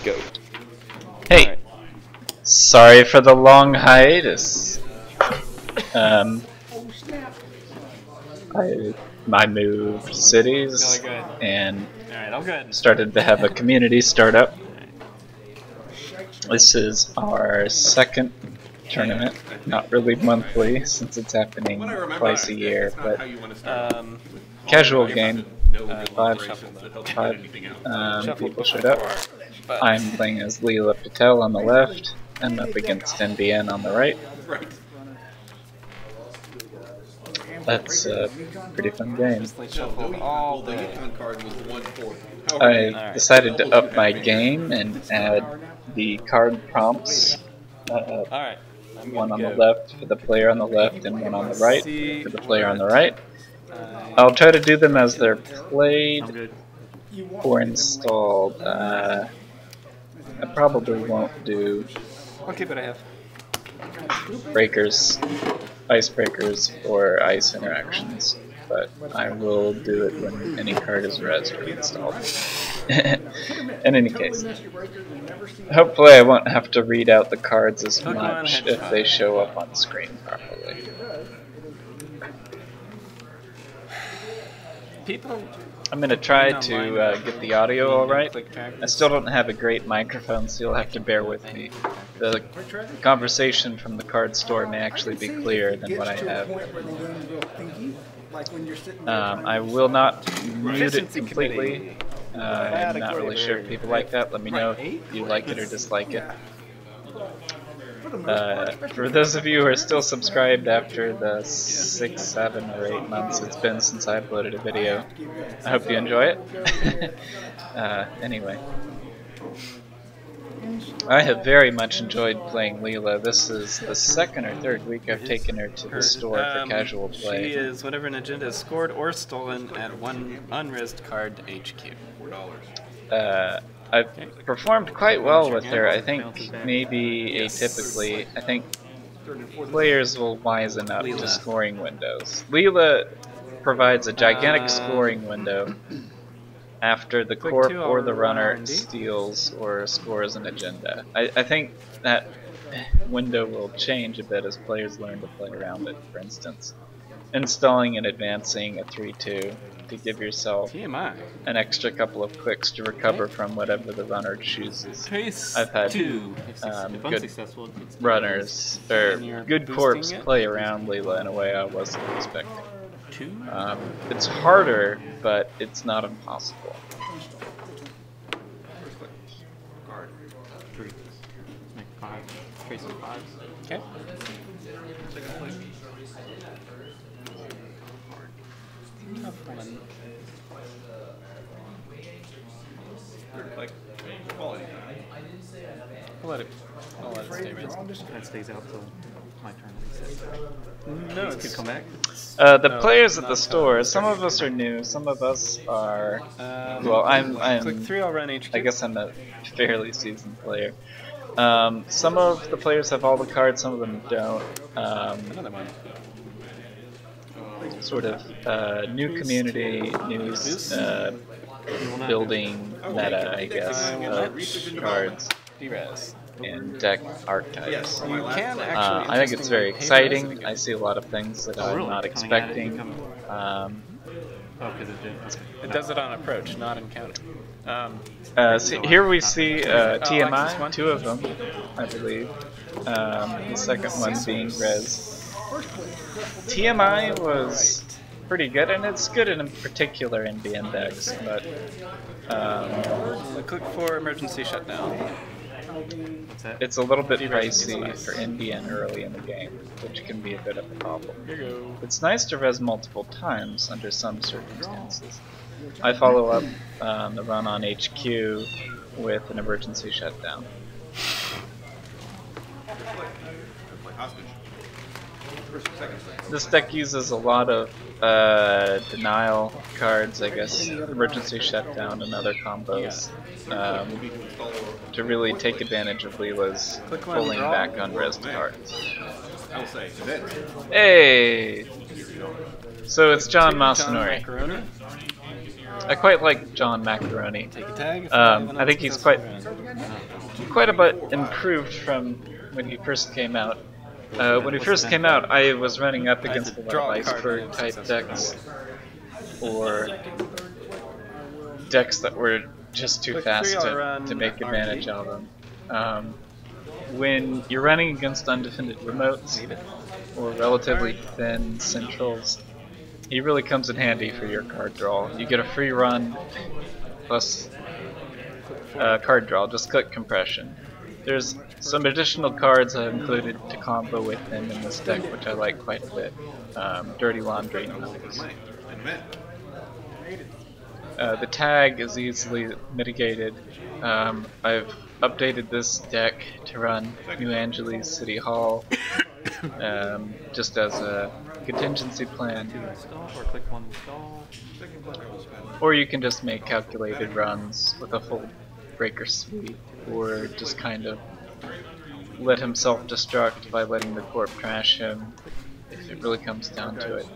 go. Hey, Alright. sorry for the long hiatus. I moved cities Really good. and Alright, I'll go ahead and started to have a community startup. This is our second tournament, not really monthly since it's happening twice a year, but casual game. Five people showed up. I'm playing as Leela Patel on the left. I'm up against NBN on the right. That's a pretty fun game. I decided to up my game and add the card prompts. One on the left for the player on the left and one on the right for the player on the right. I'll try to do them as they're played or installed. I probably won't do breakers, icebreakers, or ice interactions, but I will do it when any card is res or installed. In any case, hopefully I won't have to read out the cards as much if they show up on screen properly. I'm going to try to get the audio alright. I still don't have a great microphone, so you'll have to bear with me. The conversation from the card store may actually be clearer than what I have. I will not mute it completely. I'm not really sure if people like that. Let me know if you like it or dislike it. For those of you who are still subscribed after the 6, 7, or 8 months it's been since I uploaded a video, I hope you enjoy it. Anyway, I have very much enjoyed playing Leela. This is the second or third week I've taken her to the store for casual play. She is whenever an agenda is scored or stolen at one unrezzed card HQ. I've performed quite well with her. I think maybe atypically, I think players will wisen up to scoring windows. Leela provides a gigantic scoring window after the corp or the runner steals or scores an agenda. I think that window will change a bit as players learn to play around it. For instance, installing and advancing a 3-2 to give yourself an extra couple of clicks to recover from whatever the runner chooses. I've had good runners, or good corps play around Leela in a way I wasn't expecting. It's harder, but it's not impossible. Okay. I'll let it stay raised. That stays out till my turn. No, it's come back. The players at the store, some of us are new, some of us are, well, Click 3, I'll run HQ. I guess I'm a fairly seasoned player. Some of the players have all the cards, some of them don't. Another one. Sort of new community, new building meta, I guess, of cards and deck archetypes. I think it's very exciting. I see a lot of things that I'm not expecting. It does it on approach, not encounter. Here we see TMI, 2 of them, I believe. The second one being res. TMI was pretty good, and it's good in particular NBN decks, but click for emergency shutdown. It's a little bit pricey for NBN early in the game, which can be a bit of a problem. It's nice to res multiple times under some circumstances. I follow up the run on HQ with an emergency shutdown. This deck uses a lot of denial cards, I guess, emergency shutdown and other combos, to really take advantage of Leela's pulling back unrezzed cards. Hey! So it's John Masanori. I quite like John Macaroni. I think he's quite quite a bit improved from when he first came out. When he first came out, I was running up against a lot of iceberg type decks, or decks that were just too fast to make advantage of them. When you're running against undefended remotes or relatively thin centrals, he really comes in handy for your card draw. You get a free run plus card draw, just click compression. There's some additional cards I've included to combo with him in this deck, which I like quite a bit. Dirty Laundry and others. The tag is easily mitigated. I've updated this deck to run New Angeles City Hall just as a contingency plan. Or you can just make calculated runs with a full breaker suite, or just kind of let him self-destruct by letting the corp trash him if it really comes down to it.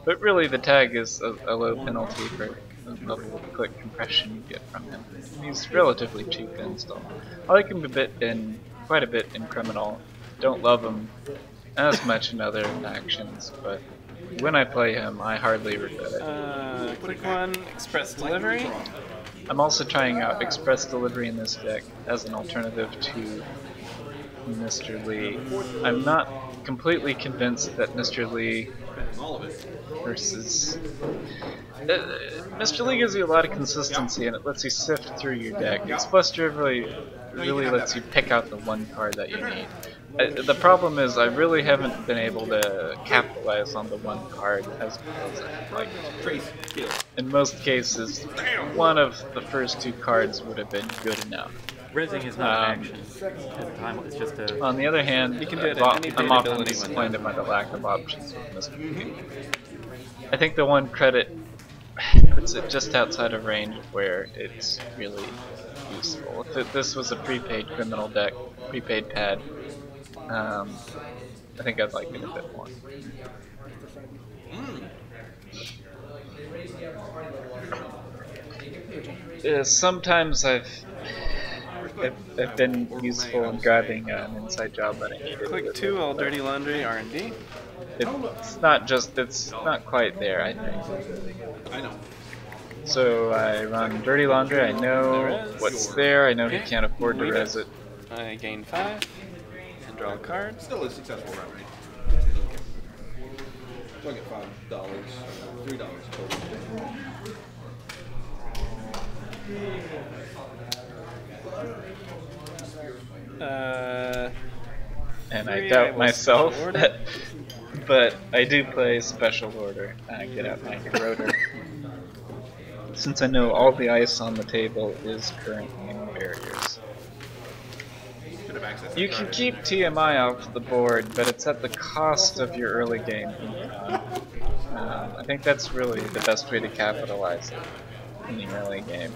But really the tag is a low penalty for the level of click compression you get from him. He's relatively cheap to install. I like him quite a bit in Criminal. Don't love him as much in other factions, but when I play him, I hardly regret it. Quick one, Express Delivery. I'm also trying out Express Delivery in this deck as an alternative to Mr. Lee. I'm not completely convinced that Mr. Lee versus... Mr. Lee gives you a lot of consistency and it lets you sift through your deck. Express Delivery really lets you pick out the one card that you need. The problem is I really haven't been able to capitalize on the one card as well as I'd like to. In most cases, one of the first two cards would have been good enough. Rezzing is not an action at the time, it's just a... On the other hand, You can do it at any I'm often ability disappointed by the lack of options with Mr. Lee. I think the one credit puts it just outside of range of where it's really useful. If this was a prepaid criminal deck, prepaid pad, I think I'd like it a bit more. Sometimes I've been useful in grabbing an inside job that I needed. Click 2, all Dirty Laundry, R&D. It's not quite there, I think. I know. So I run Dirty Laundry, I know what's there, I know he can't afford to res it. I gain 5, and draw a card. Still a successful run, right? So I get $5, $3 total. And I doubt myself, but I do play Special Order, and I get out my Corroder. Since I know all the ice on the table is currently in barriers. You can keep TMI off the board, but it's at the cost of your early game income. I think that's really the best way to capitalize it in the early game.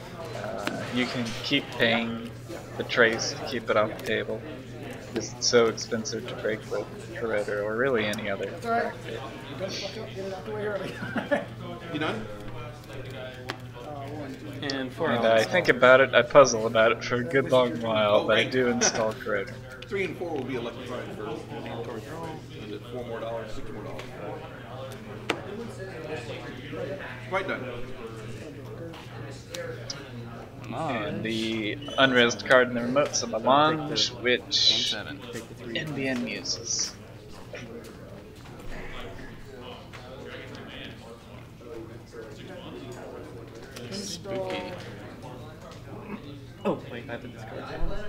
You can keep paying the trace to keep it off the table, because it's so expensive to break with Corroder or really any other factor. You done? And 4 And I think about it, I puzzle about it for a good long while, but I do install Corroder. 3 and 4 will be electrified first. Is it $4 more, $6 more? Quite done. And the unresed card in the remote's a Melange, which NBN uses. Spooky. Oh, wait, I have to discard that one.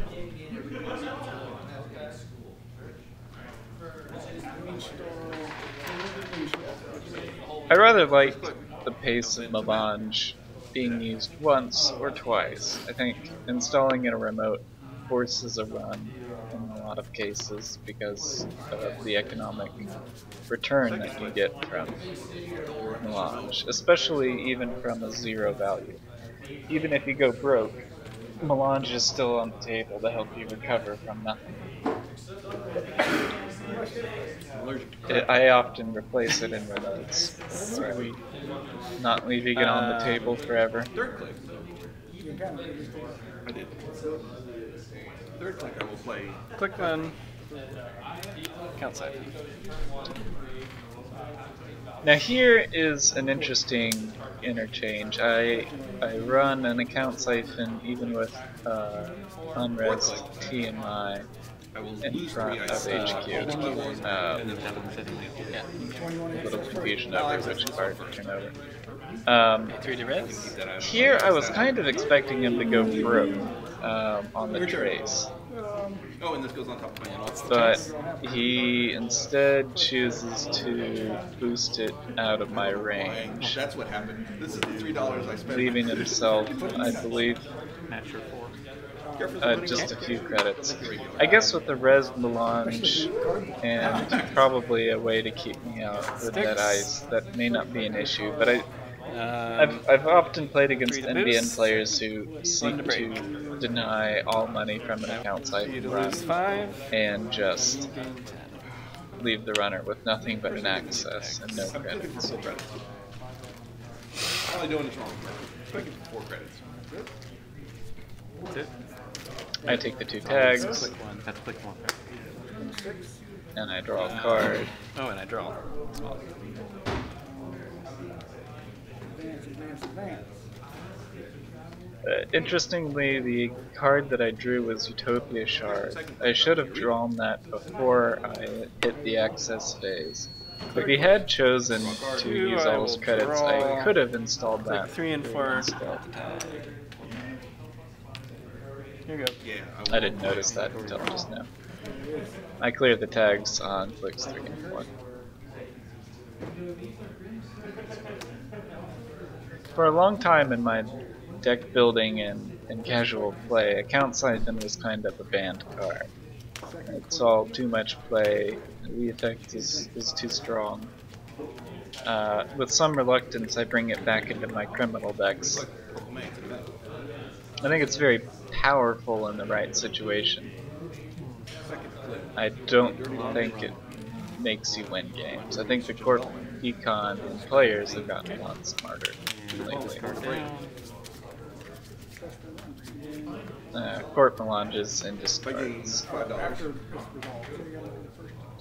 I rather like the pace of Melange being used once or twice. I think installing in a remote forces a run in a lot of cases because of the economic return that you get from Melange, especially even from a zero value. Even if you go broke, Melange is still on the table to help you recover from nothing. I often replace it in remotes, not leaving it on the table forever. Third click. I did. Third play. Click one. Count siphon. Now here is an interesting interchange. I run an account siphon even with unres TMI I will in lose front 3 of ice. HQ. Yeah. A little confusion over which card to turn over. 3 to reds. Here I was kind of expecting him to go broke on the trace, Oh, and this goes on top of my animal. but he instead chooses to boost it out of my range, That's what happened. This is the $3 I spent. leaving himself, I believe, Not sure for. just a few credits. I guess with the res melange and probably a way to keep me out with that ice, that may not be an issue, but I've often played against 3 to NBN boost, players who 1 seek to to break. deny all money from an account You siphon to run lose 5. and just Gain 10. leave the runner with nothing but an access and no I'm clicking credits. for 4 credits. All I'm doing is wrong. Clicking for 4 credits. That's it. I take the 2 tags Click one. That's click one. and I draw a card. Oh, and I draw. Small. Interestingly, the card that I drew was Utopia Shard. I should have drawn that before I hit the access phase. If he had chosen to use all his credits, I could have installed Click that 3 and 4. instead. Here you go. Yeah, I didn't notice that until just now. I cleared the tags on clicks 3 and 4. For a long time in my deck building and casual play, account siphon was kind of a banned card. It saw too much play, the effect is too strong. With some reluctance I bring it back into my criminal decks. I think it's very powerful in the right situation. I don't think it makes you win games. I think the Corp Econ players have gotten a lot smarter lately. Corp melanges and If I gain discards. $5.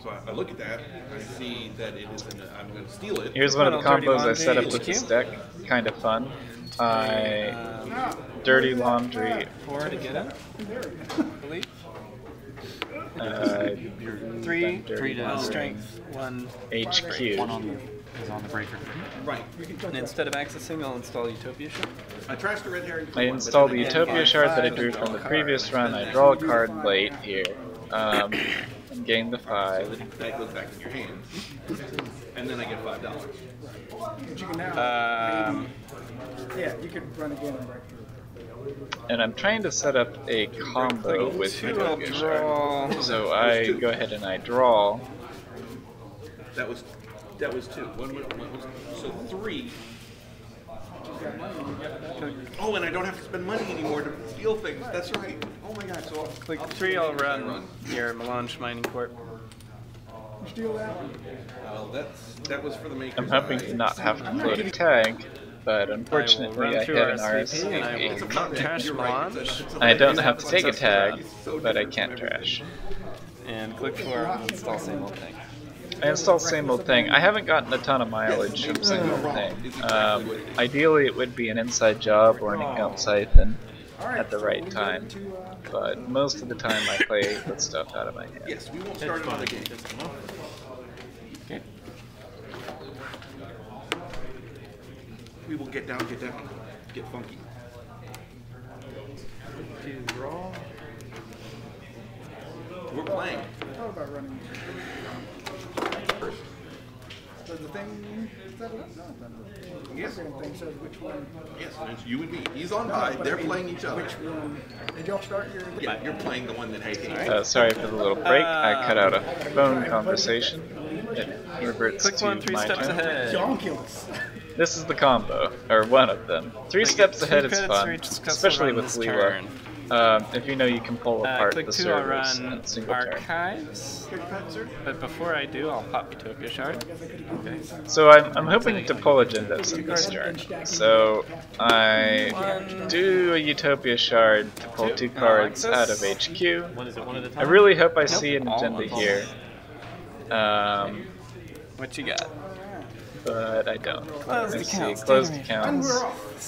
So I look at that, I see that it is I'm going to steal it. Here's one of the Dirty combos I Laundry set up with HQ. this deck. Kind of fun. I Dirty Laundry 4 to get it. Believe. 3 Three to Strength 1. HQ. One on the is on the breaker. Right. And instead of accessing, I'll install Utopia Shard. I trashed a red herring. I install the Utopia Shard that I drew from the previous run. I draw a card late here. And gain the 5. That goes back in your hand. And then I get $5. But you can now, yeah, you could run again and break through. And I'm trying to set up a combo with 2, I'll Utopia draw. Shard. So I go ahead and I draw. That was 2. One was, so 3. Oh, and I don't have to spend money anymore to steal things. That's right. Oh my God. So Click 3, I'll run your Melange Mining Corp. You steal that one. well, that was for the makers. I'm hoping to not have to float a tag, but unfortunately I through hit an RSVP and I will RSVP. trash You're right. Melange. I don't have to take a tag, but I can't trash. And click 4, and install same old thing. I install same old thing. I haven't gotten a ton of mileage from same old thing. Ideally it would be an inside job or an account siphon at the right time, but most of the time I play with stuff out of my hand. Yes, we won't start another game. Okay. We will get down, get funky. Draw. We're playing. I thought about running. Does the thing set it up? No, it doesn't. Yes. The thing says which one. Yes, and it's you and me. He's on No, by. but They're I mean, playing each other. Which one? Did y'all start your? Yeah, you're playing the one that I hate. Sorry for the little break. I cut out a phone conversation. It reverts Click to 1, 3 my steps turn. ahead. Jonkulus. This is the combo, or one of them. 3 steps Two ahead is credits for fun, each successful especially run with this Leela. turn. If you know, you can pull apart click the 2, I'll servers in run a single turn. Archives. But before I do, I'll pop Utopia Shard. Okay. So I'm hoping to pull agendas in this turn. So I do a Utopia Shard to pull 2 cards out of HQ. What is it, one at a time? I really hope I see an All agenda at here. What you got? But I don't. Closed I see accounts, closed data accounts,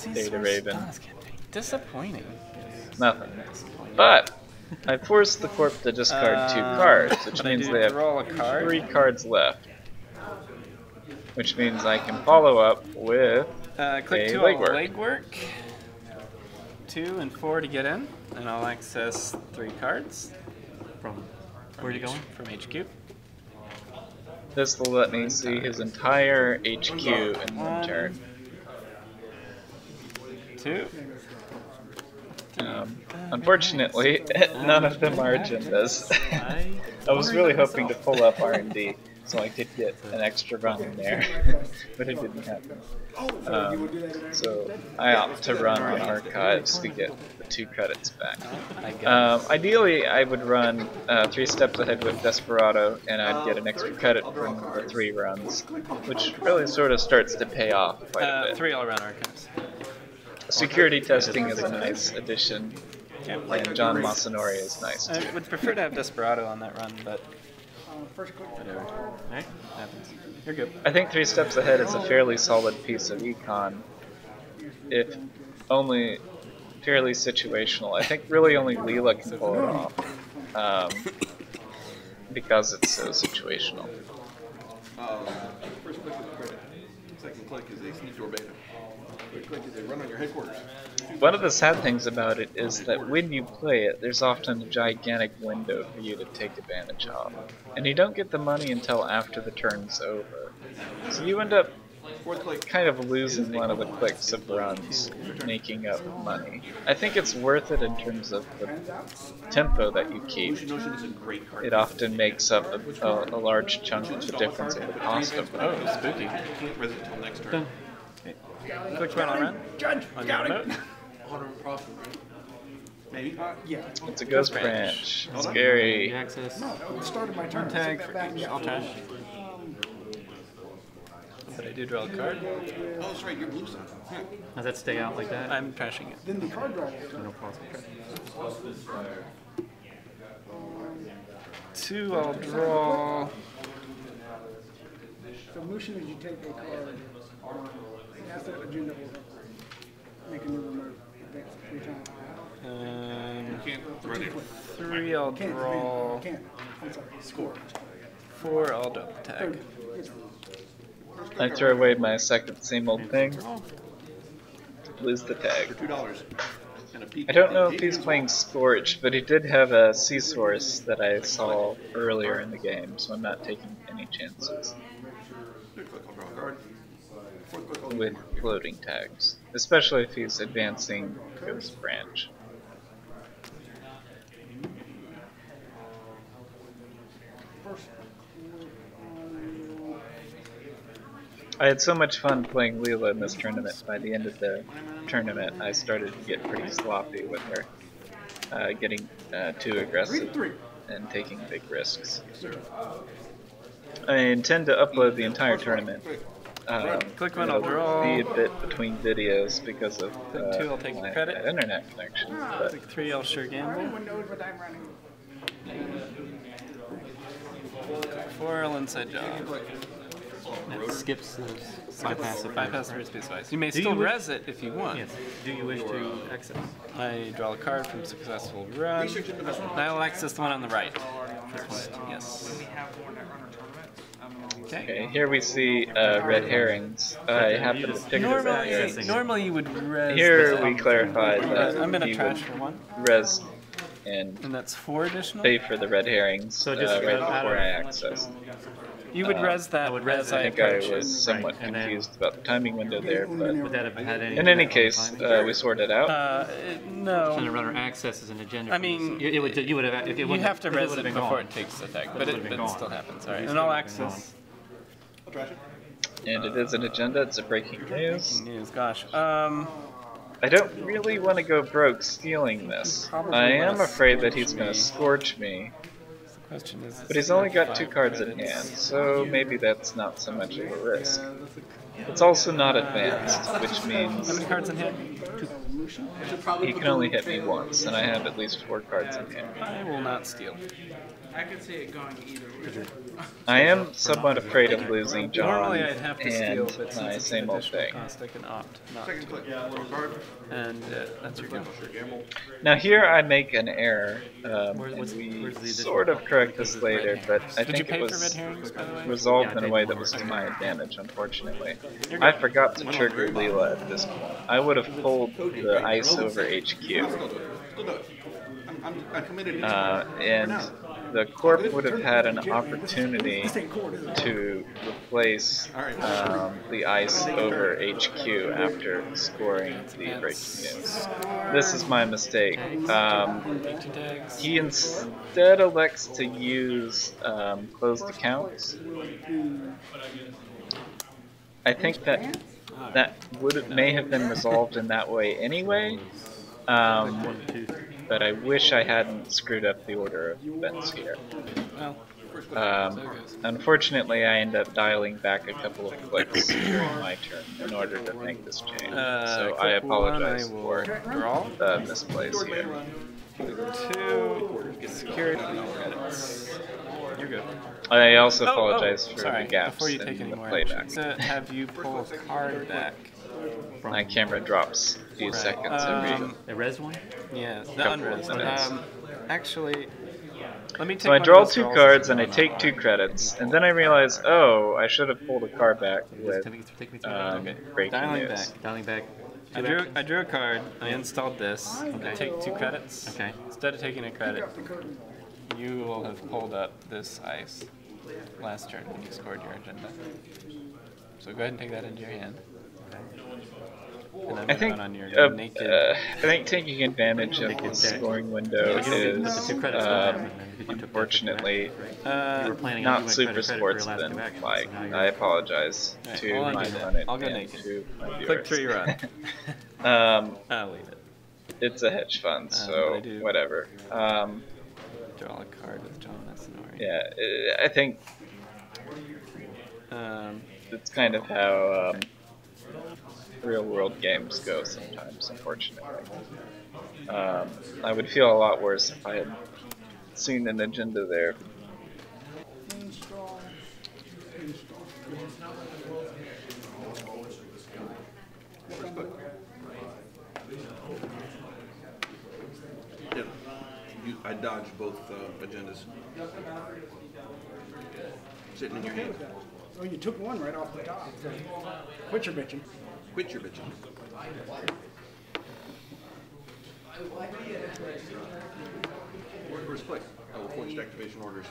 Raven. Data Raven, Disappointing. nothing. But I forced the corp to discard 2 cards, which but I means do they have draw a card. 3 cards left. Which means I can follow up with Click a 2 legwork. legwork. 2 and 4 to get in, and I'll access 3 cards. From where are you going? From HQ. This will let me see his entire HQ in one turn. 2. Unfortunately, none of them are agendas. I was really hoping to pull up R&D so I could get an extra run in there, but it didn't happen. So I opt to run on Archives to get the 2 credits back. Ideally, I would run 3 steps ahead with Desperado, and I'd get an extra credit from the 3 runs, which really sort of starts to pay off quite a bit. 3 all around Archives. Security testing is a nice addition, and John Masanori is nice too. I would prefer to have Desperado on that run, but Whatever. Alright, happens. you're good. I think 3 steps ahead is a fairly solid piece of econ, if only fairly situational. I think really only Leela can pull it off, because it's so situational. First click is credit. Second click is a sneak door beta. Third click is a run on your headquarters. One of the sad things about it is that when you play it, there's often a gigantic window for you to take advantage of. And you don't get the money until after the turn's over. So you end up kind of losing one of the clicks of runs, making up money. I think it's worth it in terms of the tempo that you keep. It often makes up a large chunk of the difference in the cost of money. Oh, spooky. Done. Okay. Click 1 all around. On your remote. Maybe. Yeah. It's a ghost branch. Scary. Access. No, it started my turn. Tag Sit for back and each. get I'll trash. But I do draw a card. Oh, that's right, you're blue sun. Does that stay out like that? I'm trashing it. Then the card draw. No problem. 2, I'll draw. So motion is you take a card. That's the agenda will make a new remote. Advance 3 times. Can't run it. 3, I'll Can't. draw. Can't. I'm sorry. Score. 4, I'll double tag. I throw away my second same old thing. Lose the tag. For $2. And a peek. I don't know if he's playing Scorch, but he did have a sea source that I saw earlier in the game, so I'm not taking any chances Third click, I'll draw a card. Fourth click, I'll do with more. floating tags, especially if he's advancing Ghost Branch. I had so much fun playing Leela in this tournament. By the end of the tournament, I started to get pretty sloppy with her, getting too aggressive and taking big risks. I intend to upload the entire tournament. Click 1, I'll draw. Be a bit between videos because of Click 2, I'll take my credit. internet connection. But Click 3, I'll sure gamble. Everyone knows what I'm running. Click 4, I'll inside job. It skips the bypass of Bypass the space device. You may Do still you wish- res it if you want. Yes. Do you wish to access? I draw a card from successful run. I will access the one on the right first. Yes. Okay. okay, here we see red herrings. I happen to pick the red herrings. Normally you would res. Here the- we clarify that I'm gonna you trash would for 1, res and and that's 4 additional. pay for the red herrings So just right out before of- I access. You would res that I would res as it. I I think I approach it. was somewhat Right, and then- confused about the timing window there, but Would that have had any? in any case, we sorted it out. Trying to No. run our access as an agenda. I for mean, this. You would have. If it You wouldn't- have to if it res would it have been before gone. it takes attack, It but would've it been gone. still happens. Alright, It and I'll would've been access. And it is an agenda, it's a breaking news. News, gosh. I don't really want to go broke stealing this. I am afraid that he's going to scorch me. The question is, But he's only got 2 cards in hand, so maybe that's not so much of a risk. It's also not advanced, which how means many cards in hand? he can only hit me once, and I have at least 4 cards in hand. I will not steal. I could see it going either way. I am somewhat afraid of losing John Normally I'd have to steal, and but my since it's same an old additional thing. cost, I can opt not Second to. click. Card. And that's your gamble. Now here I make an error, Where's and the we additional sort of correct this later, but I Did you think pay it for red was herrings, by the way? resolved Yeah, in I a way paid that more. was to my advantage, unfortunately. You're I good. forgot to trigger Leela at this point. I would have pulled the ice over HQ. Still do it. Still do it. I'm committed to And the Corp would have had an opportunity to replace the ice over HQ after scoring the breaking news. This is my mistake. He instead elects to use closed accounts. I think that may have been resolved in that way anyway. But I wish I hadn't screwed up the order of events here. Well, Unfortunately, I end up dialing back a couple of clicks during my turn in order to make this change. So I apologize for the misplays here. 2 security credits. You're good. I also apologize for sorry, the gaps before you in take any the more playback. actions, have you pull a card back? My camera drops a few seconds every. The res one? Yeah, the Couple unres. of minutes. Actually, let me take So I one draw of those 2 rolls cards and and I take 2 credits, and then I realize, oh, I should have pulled a card back with Okay. breaking Dialing news. back. Dialing back. I drew a card. I installed this. I take 2 credits. Okay. Instead of taking a credit, you will have pulled up this ice last turn when you scored your agenda. So go ahead and take that into your hand. And I'm I think on your naked. I think taking advantage of the scoring window is unfortunately not super sportsman like. I apologize to hold on, my do that. opponent I'll go and naked. to my Click viewers. 3 run. I'll leave it. It's a hedge fund, but so I do- whatever. Draw a card with John Messinori. Yeah, I think it's kind of how real world games go sometimes, unfortunately. I would feel a lot worse if I had seen an agenda there. Yeah. I dodged both agendas. Sitting in your hand. Oh, you took one right off the top. Quit your bitching. Quit your bitching. Where's click? Oh, forged activation orders.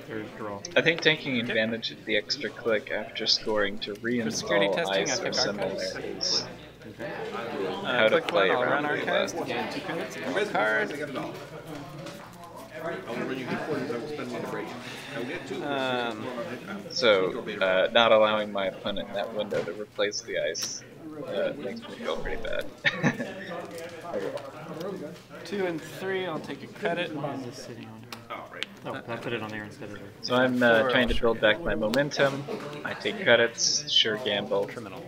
Third draw. I think taking advantage of the extra click after scoring to security reinstall testing, ice I or pick similar archives. is how to Click play one, I'll run around archives to Leela. gain 2 credits. You Draw a guys card. I got it all. I will run you good quarters. I will spend one to break. I will get 2. So, not allowing my opponent that window to replace the ice makes me feel pretty bad. 2 and 3, I'll take a credit. Just sitting on her. Oh, right. Oh, I put it on there instead of her. So I'm trying to build back my momentum. I take credits, sure gamble. Criminal.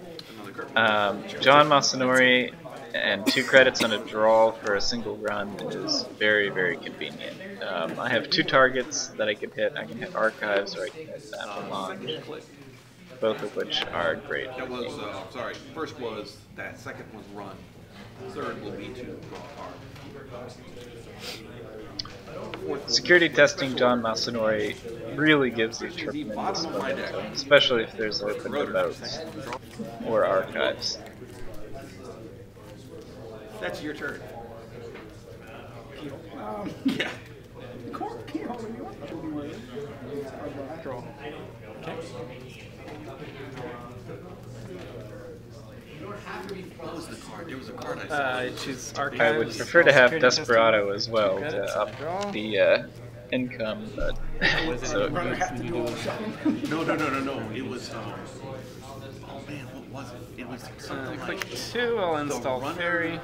John Masanori and 2 credits on a draw for a single run is very, very convenient. I have 2 targets that I can hit. I can hit Archives or I can hit Avalanche, both of which are great. That was, sorry, first was that, second was run. Third will be to draw a card. Security testing John Masanori really gives you tremendous momentum, especially if there's open remotes or archives. That's your turn. Yeah. Court key holder, you want to be wearing. Draw. What was the card? There was a card I saw. Choose archives. I would prefer to have security testing. Desperado as well to Credits, up draw. the income, but so No. It was, oh man, what was it? It was something Click like 2, I'll install runner. Fairy.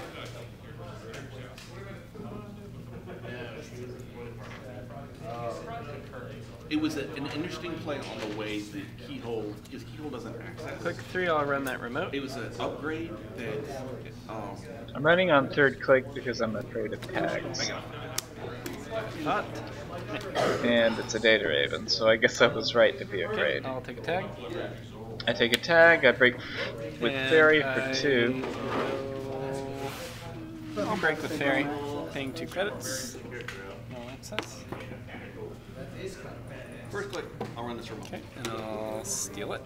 It was an interesting play on the way the keyhole, his keyhole doesn't access. Click 3, I'll run that remote. It was an upgrade that. I'm running on third click because I'm afraid of tags. Hot. And it's a data raven, so I guess I was right to be Okay, afraid. I'll take a tag. I take a tag, I break with And Fairy for I 2. I'll break with Fairy, paying 2 credits. No access. First click, I'll run this remote. Okay, and I'll steal it.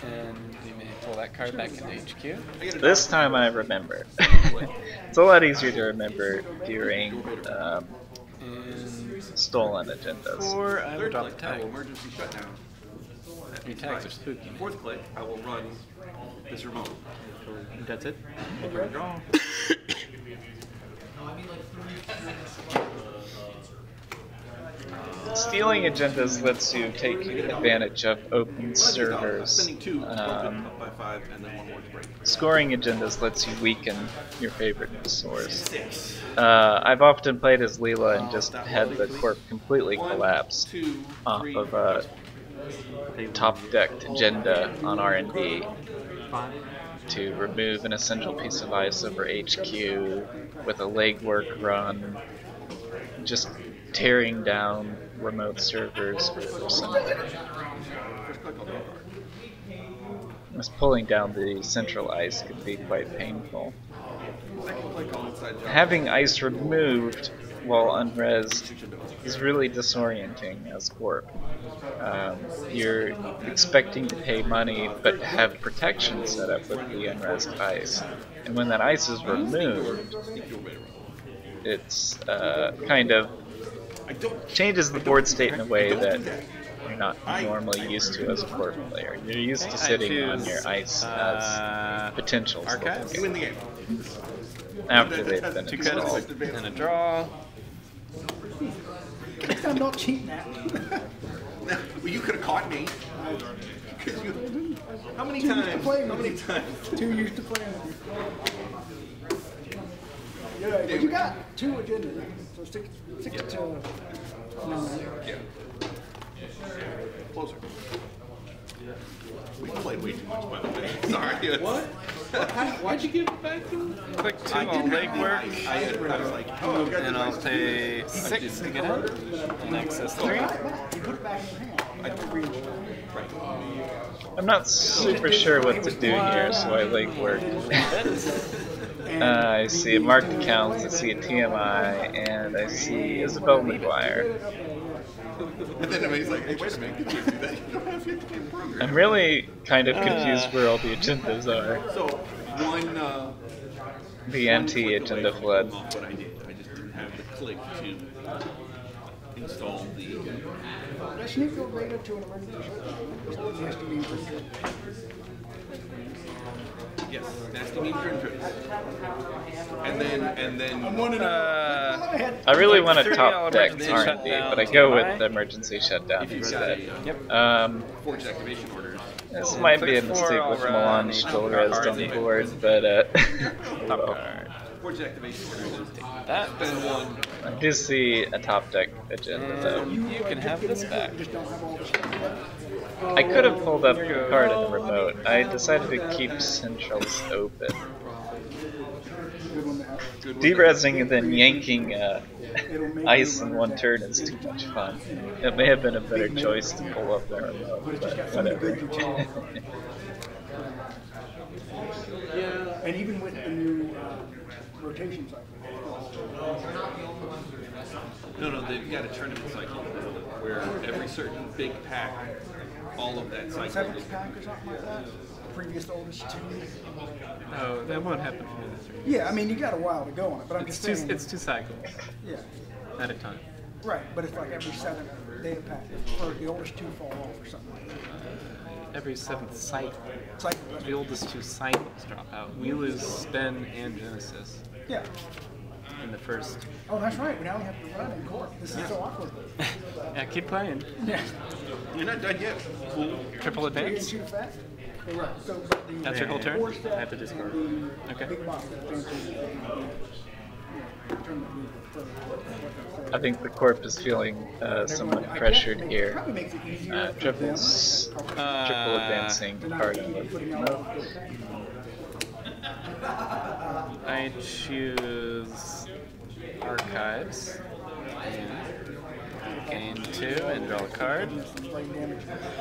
And you may pull that card back into HQ. This time I remember. It's a lot easier to remember during And stolen agendas. 4, I will Third drop the click, I tag. will emergency shutdown. Your tags are spooky. Fourth click, I will run this remote. That's it. Draw. Stealing agendas lets you take advantage of open servers. Spending 2, up by 5, and then 1 more to break. Scoring agendas lets you weaken your favorite source. 6. I've often played as Leela and just had the corp completely collapse 2, off 3, of a top-decked agenda on R&D to remove an essential piece of ice over HQ with a legwork run, just tearing down remote servers for some. Just pulling down the central ice could be quite painful. Having ice removed while unresed is really disorienting as Corp. You're expecting to pay money but have protection set up with the unresed ice. And when that ice is removed, it's kind of changes the board state in a way that you're not normally used to as a Corp player. You're used to sitting on your ice as potentials. Archives. You win the game. After they've been 2 installed. credits and a draw. Next time, don't cheat that. Well, you could have caught me. How many times? How many times? 2 used to playing with you. Yeah, but you got 2 agendas, so stick to. Yeah. Closer. We played way too much, by the way. Sorry. What? Why'd you give it back to me? Click 2, I'll legwork. I was like, oh, And I'll pay 6 to get in. And access 3. You put it back in your hand. I'm not super sure what to do here, so I legwork. I see a marked accounts, I see a TMI, and I see Isabel McGuire. And then he's like, hey, wait a minute, you can't do that. You don't have 50 program. I'm really kind of confused where all the agendas are. So, one, The anti-agenda flood. What I did, I just didn't have the click to install the. Let's sneak your data to an emergency shutdown. It has to be printed. Yes, nasty mean printers. And then. I really want a 3, top I'll deck emergency R&D, shutdown but I go TMI. with the emergency shutdown If you've instead. got a forged activation orders. This might be a Click 4, mistake I'll with run Melange a still raised on the card. board, but Top well, card. Forged activation orders is take That. spend 1. I do see a top deck agenda though. And you can have this back. Just don't have all the stuff. I could have pulled up the card in the remote. I decided to keep centrals open. Good one to have. Derezzing and then yanking It'll make ice you in run one it. turn is too much fun. It may have been a better choice to pull up the remote, But it's just but got so many whatever. good utility. Yeah, and even with the new rotation cycle. No, they've got a tournament cycle where every certain big pack, all of that cycle. 7th pack or something like that. Previous oldest 2. Oh, that won't happen for me this week. Yeah, I mean you got a while to go on it, but I'm It's just saying. it's 2 cycles Yeah, at a time. right. But it's like every 7th data pack, or the oldest 2 fall off or something like that. Every 7th cycle. It's like The oldest 2 cycles drop out. We lose Spin and Genesis. yeah. in the first. Oh, that's right. Now we have to run in court. This is so awkward. Yeah, keep playing. Yeah. You're not done yet. Cool. Triple advance. Shoot fast. Right. So, but the That's your whole turn? I have to discard. Okay. big box I think the corp is feeling somewhat pressured here. Probably makes it easier for Triple advancing card on the I choose Archives. Gain 2 and draw a card.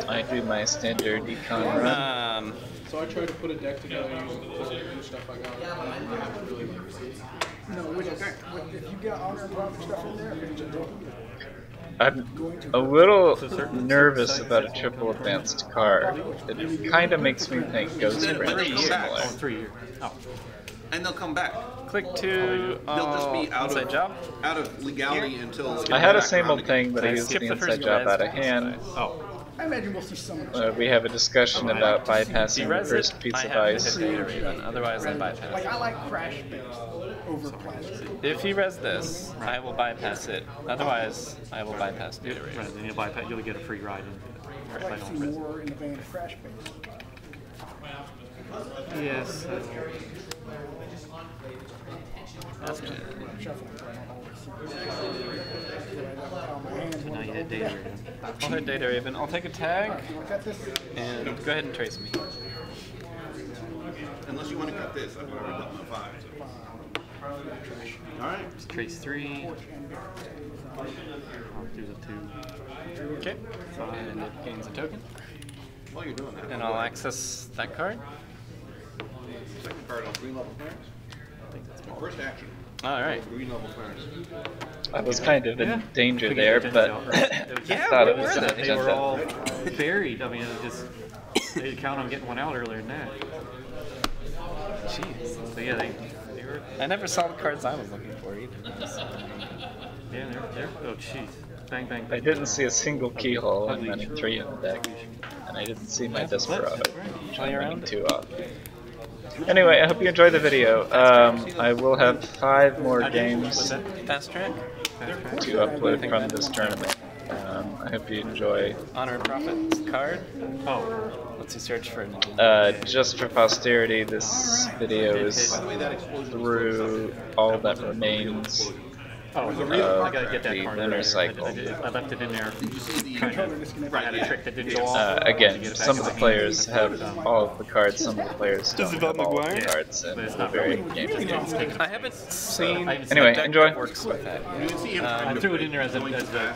I do my standard econ run. So I tried to put a deck together using the new stuff I got. No, which is if you got honor and profit stuff in there, it's just I'm a little nervous about a triple advanced card. It kind of makes me think Ghost Prince is similar. 3 years. Oh. And they'll come back. Click 2. They'll just be out of legality until. I had a same old thing, but I used the inside job out of hand. Oh. I imagine we'll see some of it. We have a discussion about bypassing the first piece of ice. Otherwise, I bypass. Like, I like crash base over plastic. If he res this, I will bypass it. Otherwise, I will bypass Data Raven. Right, then you'll bypass. You'll get a free ride in. I'd like to see more in the vein of crash base. Yes. That's good. Now you hit Data Raven. I'll hit Data Raven. I'll take a tag and go ahead and trace me. Unless you want to cut this, I've already done the 5. So. Alright. Trace 3. Here's a 2. Okay. And it gains a token. While you're doing that. And I'll access that card. Second card on green level clearance. First action. Alright. Green level clearance. I was kind of in danger there, but I thought it was an They were all agenda. buried. I mean, it just they count on getting one out earlier than that. Jeez. So yeah, they were. I never saw the cards I was looking for either. Yeah, they're. Oh jeez. Bang bang. I didn't see a single keyhole. I'm running 3 in the deck, and I didn't see my Desperado. I'm running 2 off. Anyway, I hope you enjoyed the video. I will have 5 more games Fast track. to upload from this tournament. I hope you enjoy. Honor and Profit card. Oh. Let's see, search for an Just for posterity, this video is through all that remains Oh, I gotta get that the card. lunar cycle. I left it in there. I had a trick that didn't go off. Again, some of the players have all of the cards, some of the players don't have all of the cards, and it's very game to game. I haven't seen. Anyway, a deck enjoy. that works with that. I threw it in there as a